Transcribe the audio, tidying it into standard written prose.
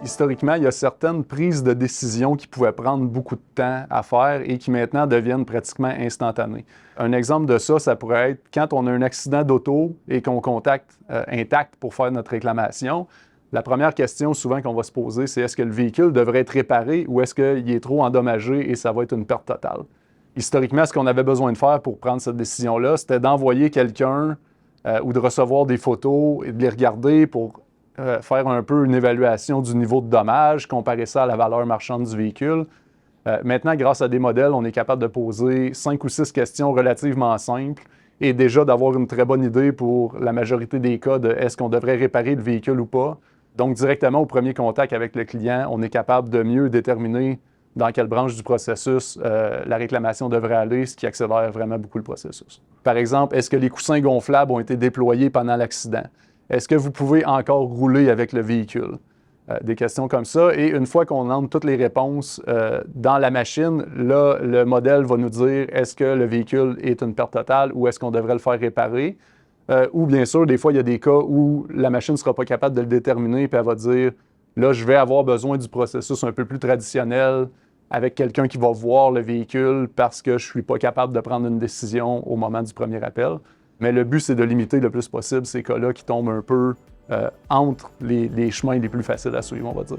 Historiquement, il y a certaines prises de décision qui pouvaient prendre beaucoup de temps à faire et qui maintenant deviennent pratiquement instantanées. Un exemple de ça, ça pourrait être quand on a un accident d'auto et qu'on contacte Intact pour faire notre réclamation. La première question souvent qu'on va se poser, c'est est-ce que le véhicule devrait être réparé ou est-ce qu'il est trop endommagé et ça va être une perte totale? Historiquement, ce qu'on avait besoin de faire pour prendre cette décision-là, c'était d'envoyer quelqu'un ou de recevoir des photos et de les regarder pour faire un peu une évaluation du niveau de dommage, comparer ça à la valeur marchande du véhicule. Maintenant, grâce à des modèles, on est capable de poser 5 ou 6 questions relativement simples et déjà d'avoir une très bonne idée pour la majorité des cas de est-ce qu'on devrait réparer le véhicule ou pas. Donc, directement au premier contact avec le client, on est capable de mieux déterminer dans quelle branche du processus la réclamation devrait aller, ce qui accélère vraiment beaucoup le processus. Par exemple, est-ce que les coussins gonflables ont été déployés pendant l'accident? Est-ce que vous pouvez encore rouler avec le véhicule? Des questions comme ça. Et une fois qu'on entre toutes les réponses dans la machine, là, le modèle va nous dire est-ce que le véhicule est une perte totale ou est-ce qu'on devrait le faire réparer? Ou bien sûr, des fois, il y a des cas où la machine ne sera pas capable de le déterminer puis elle va dire là, je vais avoir besoin du processus un peu plus traditionnel avec quelqu'un qui va voir le véhicule parce que je ne suis pas capable de prendre une décision au moment du premier appel. Mais le but, c'est de limiter le plus possible ces cas-là qui tombent un peu entre les chemins les plus faciles à suivre, on va dire.